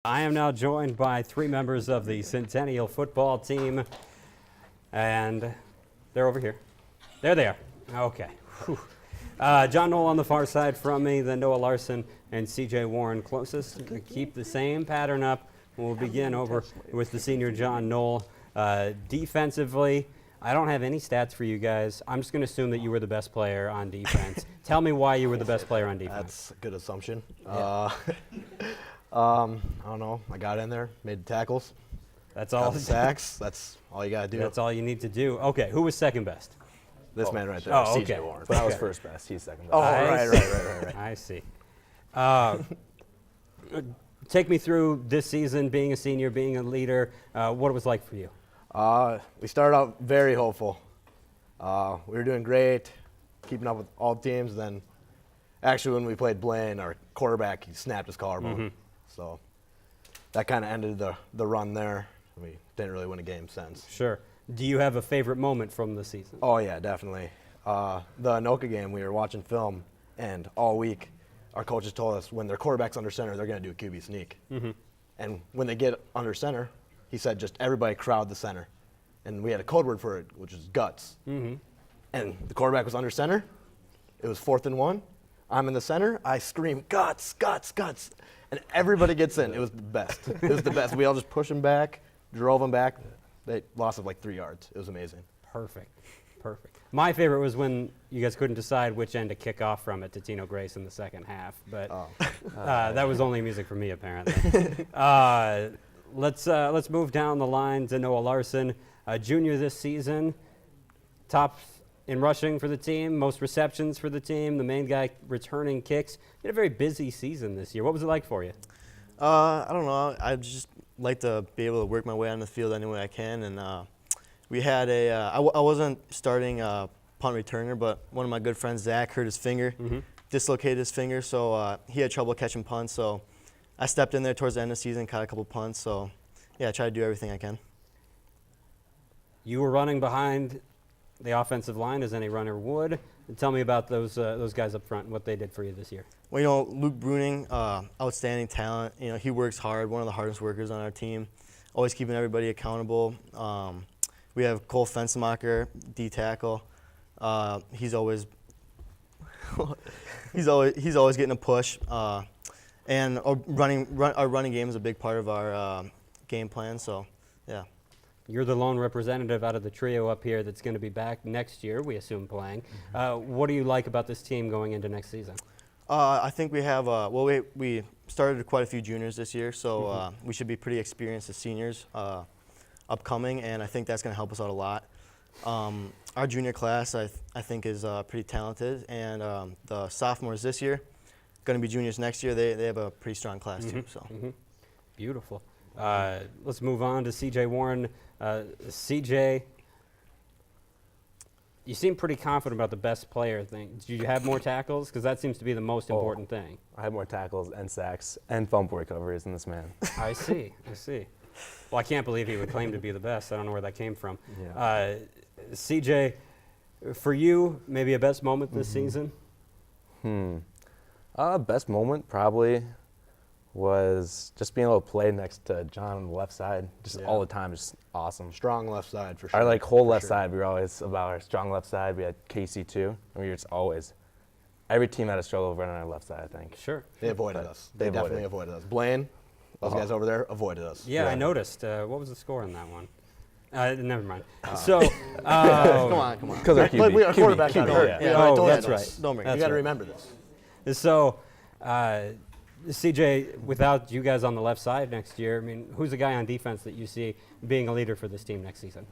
I am now joined by three members of the Centennial football team, and they're over here. There they are. Okay. John Noll on the far side from me, then Noah Larson and CJ Warren closest. Keep the same pattern up. We'll begin over with the senior John Noll. Defensively, I don't have any stats for you guys. I'm just going to assume that you were the best player on defense. Tell me why you were the best player on defense. That's a good assumption. Yeah. I don't know. I got in there, made the tackles. That's all. Got the sacks. That's all you got to do. That's all you need to do. Okay, who was second best? This man right there, Oh, CJ okay. Warren. But I was first best. He's second best. Oh, I right. I see. Take me through this season, being a senior, being a leader, what it was like for you. We started out very hopeful. We were doing great, keeping up with all teams. Then, actually, when we played Blaine, our quarterback, he snapped his collarbone. Mm-hmm. So that kind of ended the run there. We didn't really win a game since. Sure. Do you have a favorite moment from the season? Oh, yeah, definitely. The Anoka game, we were watching film, and all week our coaches told us when their quarterback's under center, they're going to do a QB sneak. Mm-hmm. And when they get under center, he said just everybody crowd the center. And we had a code word for it, which is guts. Mm-hmm. And the quarterback was under center. It was 4th and 1. I'm in the center. I scream, guts, guts, guts. And everybody gets in. It was the best. It was the best. We all just pushed him back, drove him back. They lost it like 3 yards. It was amazing. Perfect. My favorite was when you guys couldn't decide which end to kick off from at Tino Grace in the second half. But that was only music for me, apparently. Let's move down the line to Noah Larson, junior this season, top in rushing for the team, most receptions for the team, the main guy returning kicks. You had a very busy season this year. What was it like for you? I don't know. I just like to be able to work my way on the field any way I can. And we had I wasn't starting punt returner, but one of my good friends, Zach, hurt his finger, dislocated his finger, so he had trouble catching punts. So I stepped in there towards the end of the season, caught a couple punts. So yeah, I try to do everything I can. You were running behind the offensive line as any runner would. And tell me about those guys up front and what they did for you this year. Well, you know, Luke Bruning, outstanding talent. You know, he works hard, one of the hardest workers on our team, always keeping everybody accountable. We have Cole Fenstermacher, D tackle. He's always getting a push. And our running game is a big part of our game plan. So, yeah. You're the lone representative out of the trio up here that's going to be back next year, we assume, playing. What do you like about this team going into next season? I think we have, we started quite a few juniors this year, so we should be pretty experienced as seniors upcoming, and I think that's going to help us out a lot. Our junior class, I think, is pretty talented, and the sophomores this year, going to be juniors next year, they have a pretty strong class too. So. Beautiful. Let's move on to CJ Warren. CJ, you seem pretty confident about the best player thing. Do you have more tackles? Because that seems to be the most important thing. I have more tackles and sacks and fumble recoveries than this man. I see. Well, I can't believe he would claim to be the best. I don't know where that came from. Yeah. CJ, for you, maybe a best moment this season? Best moment probably was just being able to play next to John on the left side, just all the time, just awesome. Strong left side for sure. Our whole left side, we were always about our strong left side. We had Casey too, and we were just always. Every team had a struggle running on our left side, I think. Sure. They avoided us. They definitely avoided us. Blaine, those guys over there avoided us. Yeah, I noticed. What was the score on that one? Never mind. So, come on. Because our QB. Our quarterback got hurt. Oh, that's right. Don't bring You it. got to remember this. So, CJ, without you guys on the left side next year, I mean, who's the guy on defense that you see being a leader for this team next season?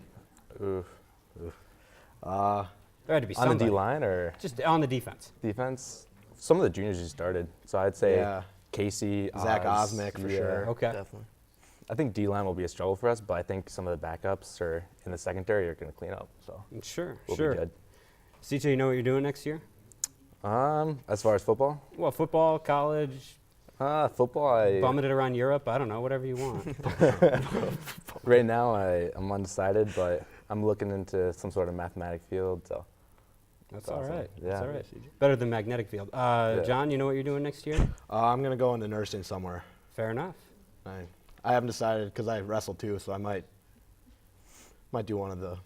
Oof. There had to be On somebody. the D-line or? Just on the defense. Defense? Some of the juniors just started. So I'd say Casey, Zach Osmick for sure. Okay. Definitely. I think D-line will be a struggle for us, but I think some of the backups or in the secondary are going to clean up. So Sure. we'll be good. CJ, you know what you're doing next year? As far as football? Well, football, college, Football, bumming it around Europe. I don't know, whatever you want. right now I'm undecided, but I'm looking into some sort of mathematic field. So That's all awesome. right. Yeah. That's all right. Better than magnetic field. John, you know what you're doing next year? I'm going to go into nursing somewhere. Fair enough. I haven't decided because I wrestle too, so I might do one of the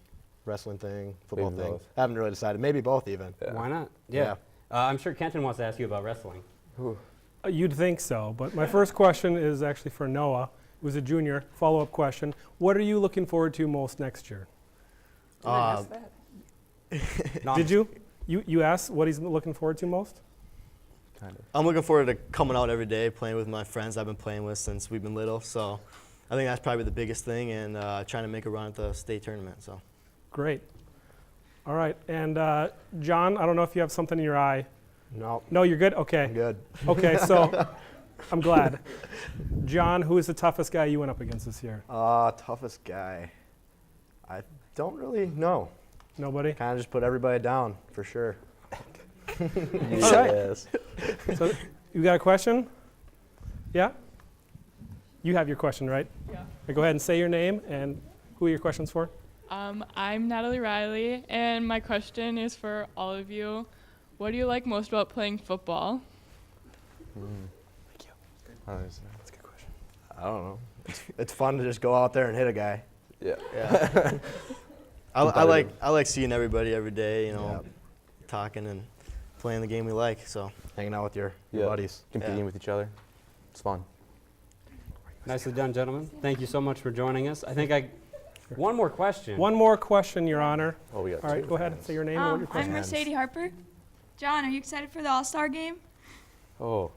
wrestling thing, football Maybe thing. both. I haven't really decided. Maybe both even. Yeah. Why not? Yeah. I'm sure Kenton wants to ask you about wrestling. You'd think so, but my first question is actually for Noah, who's a junior. Follow-up question: what are you looking forward to most next year? Did you? You asked what he's looking forward to most? Kind of. I'm looking forward to coming out every day, playing with my friends I've been playing with since we've been little. So I think that's probably the biggest thing, and trying to make a run at the state tournament. So Great. All right, and John, I don't know if you have something in your eye. No, No, you're good? Okay. I'm good. Okay, so I'm glad. John, who is the toughest guy you went up against this year? Toughest guy. I don't really know. Nobody? Kind of just put everybody down for sure. Yes. So you got a question? Yeah? You have your question, right? Yeah. Okay, go ahead and say your name and who are your questions for? I'm Natalie Riley, and my question is for all of you. What do you like most about playing football? Thank you. That's a good question. I don't know. It's fun to just go out there and hit a guy. Yeah. yeah, I like seeing everybody every day. You know, Yeah. talking and playing the game we like. So Hanging out with your Yeah. buddies. Competing Yeah. with each other. It's fun. Nicely done, gentlemen. Thank you so much for joining us. One more question. One more question, Your Honor. Oh, we got All right, two. go ahead and say your name and what your I'm question is. Mercedes Harper. John, are you excited for the All-Star game? Oh,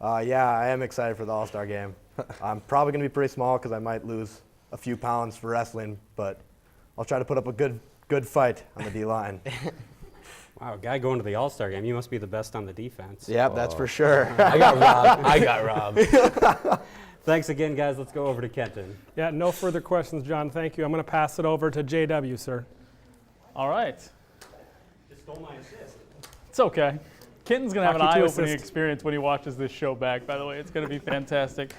Yeah, I am excited for the All-Star game. I'm probably going to be pretty small because I might lose a few pounds for wrestling, but I'll try to put up a good fight on the D-line. Wow, guy going to the All-Star game. You must be the best on the defense. Yep, that's for sure. I got robbed. I got robbed. Thanks again, guys. Let's go over to Kenton. Yeah, no further questions, John. Thank you. I'm going to pass it over to JW, sir. All right. Just stole my assist. It's okay. Kenton's going to have an Hockey to eye-opening assist. experience when he watches this show back, by the way. It's going to be fantastic.